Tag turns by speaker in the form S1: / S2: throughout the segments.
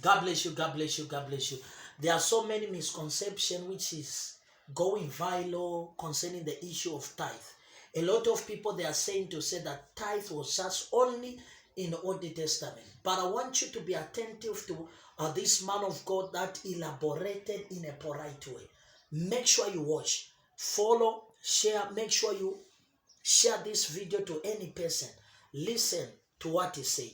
S1: God bless you, God bless you, God bless you. There are so many misconceptions which is going viral concerning the issue of tithe. A lot of people they are saying to say that tithe was just only in the Old Testament. But I want you to be attentive to this man of God that elaborated in a polite way. Make sure you watch, follow, share, make sure you share this video to any person. Listen to what he said.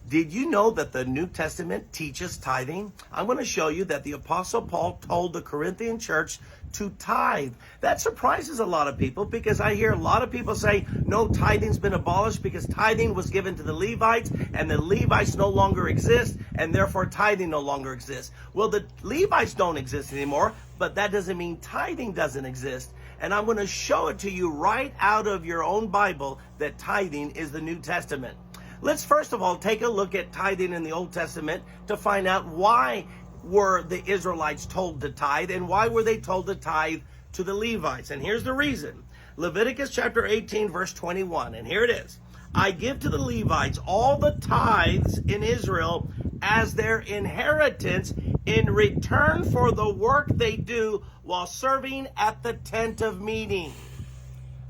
S2: Did you know that the New Testament teaches tithing? I'm going to show you that the Apostle Paul told the Corinthian church to tithe. That surprises a lot of people because I hear a lot of people say, no, tithing's been abolished because tithing was given to the Levites and the Levites no longer exist and therefore tithing no longer exists. Well, the Levites don't exist anymore, but that doesn't mean tithing doesn't exist. And I'm going to show it to you right out of your own Bible that tithing is the New Testament. Let's first of all take a look at tithing in the Old Testament to find out why were the Israelites told to tithe and why were they told to tithe to the Levites. And here's the reason. Leviticus chapter 18 verse 21, and here it is. I give to the Levites all the tithes in Israel as their inheritance in return for the work they do while serving at the tent of meeting.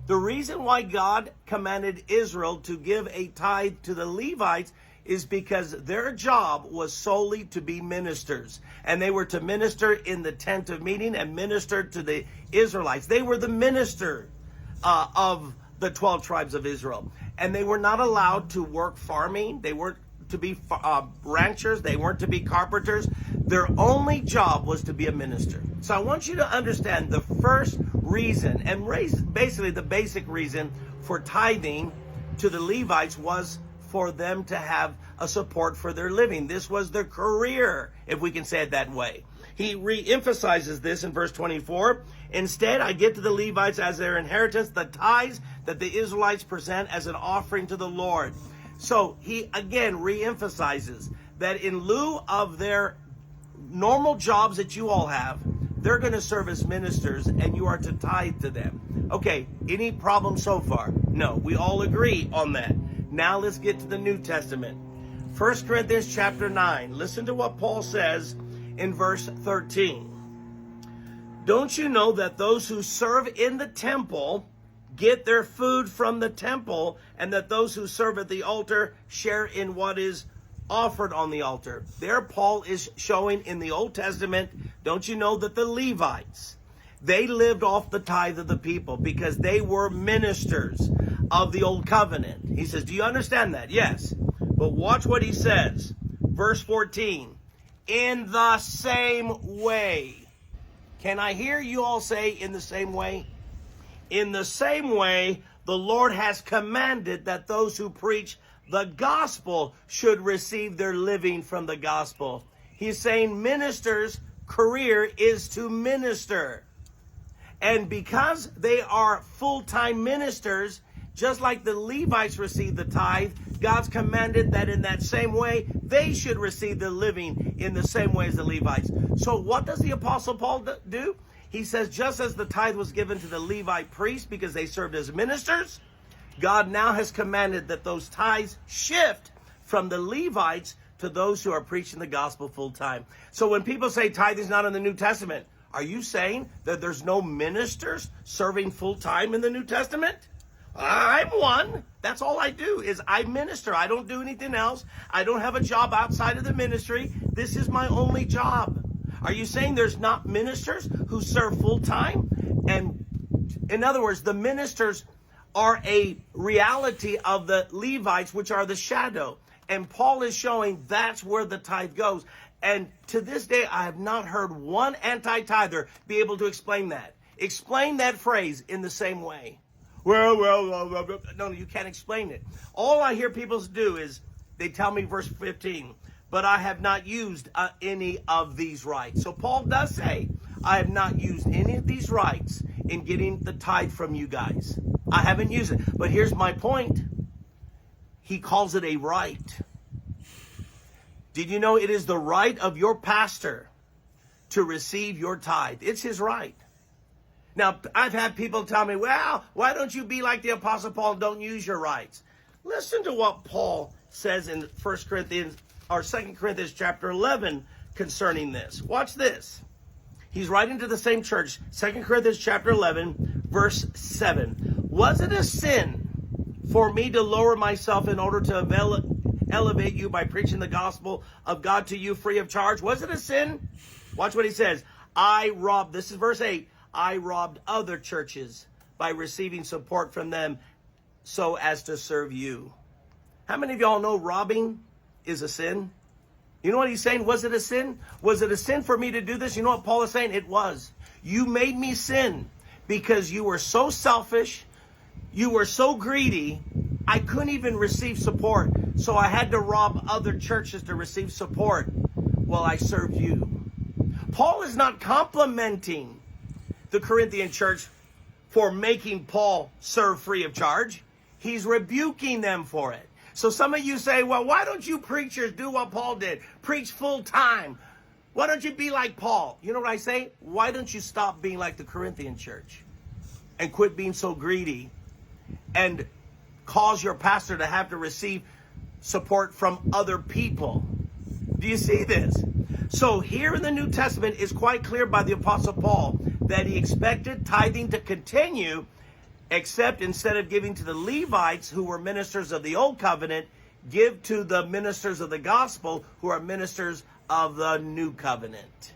S2: The reason why God commanded Israel to give a tithe to the Levites is because their job was solely to be ministers. And they were to minister in the tent of meeting and minister to the Israelites. They were the minister of the 12 tribes of Israel. And they were not allowed to work farming. They weren't to be ranchers. They weren't to be carpenters. Their only job was to be a minister. So I want you to understand the first reason, and basically the basic reason for tithing to the Levites was for them to have a support for their living. This was their career, if we can say it that way. He re-emphasizes this in verse 24. Instead, I give to the Levites as their inheritance the tithes that the Israelites present as an offering to the Lord. So he again re-emphasizes that in lieu of their normal jobs that you all have, they're going to serve as ministers and you are to tithe to them. Okay, any problem so far? No, we all agree on that. Now let's get to the New Testament. 1 Corinthians chapter 9. Listen to what Paul says in verse 13. Don't you know that those who serve in the temple get their food from the temple, and that those who serve at the altar share in what is offered on the altar? There Paul is showing in the Old Testament, don't you know that the Levites, they lived off the tithe of the people because they were ministers of the old covenant. He says, do you understand that? Yes. But watch what he says. Verse 14. In the same way. Can I hear you all say in the same way? In the same way, the Lord has commanded that those who preach the gospel should receive their living from the gospel. He's saying ministers' career is to minister. And because they are full-time ministers, just like the Levites received the tithe, God's commanded that in that same way, they should receive the living in the same way as the Levites. So what does the Apostle Paul do? He says, just as the tithe was given to the Levite priests because they served as ministers, God now has commanded that those tithes shift from the Levites to those who are preaching the gospel full time. So when people say tithing is not in the New Testament, are you saying that there's no ministers serving full time in the New Testament? I'm one. That's all I do is I minister. I don't do anything else. I don't have a job outside of the ministry. This is my only job. Are you saying there's not ministers who serve full time? And in other words, the ministers are a reality of the Levites, which are the shadow. And Paul is showing that's where the tithe goes. And to this day, I have not heard one anti-tither be able to explain that. Explain that phrase in the same way. No, you can't explain it. All I hear people do is they tell me verse 15, but I have not used any of these rights. So Paul does say, I have not used any of these rights in getting the tithe from you guys. I haven't used it. But here's my point. He calls it a right. Did you know it is the right of your pastor to receive your tithe? It's his right. Now, I've had people tell me, well, why don't you be like the Apostle Paul and don't use your rights? Listen to what Paul says in 1 or 2 Corinthians chapter 11 concerning this. Watch this. He's writing to the same church, 2 Corinthians chapter 11, verse 7. Was it a sin for me to lower myself in order to elevate you by preaching the gospel of God to you free of charge? Was it a sin? Watch what he says. This is verse 8, I robbed other churches by receiving support from them so as to serve you. How many of y'all know robbing is a sin? You know what he's saying? Was it a sin? Was it a sin for me to do this? You know what Paul is saying? It was. You made me sin because you were so selfish. You were so greedy. I couldn't even receive support. So I had to rob other churches to receive support while I served you. Paul is not complimenting the Corinthian church for making Paul serve free of charge. He's rebuking them for it. So some of you say, well, why don't you preachers do what Paul did? Preach full time. Why don't you be like Paul? You know what I say? Why don't you stop being like the Corinthian church and quit being so greedy and cause your pastor to have to receive support from other people? Do you see this? So here in the New Testament, it's quite clear by the Apostle Paul that he expected tithing to continue, except instead of giving to the Levites, who were ministers of the Old Covenant, give to the ministers of the gospel, who are ministers of the New Covenant.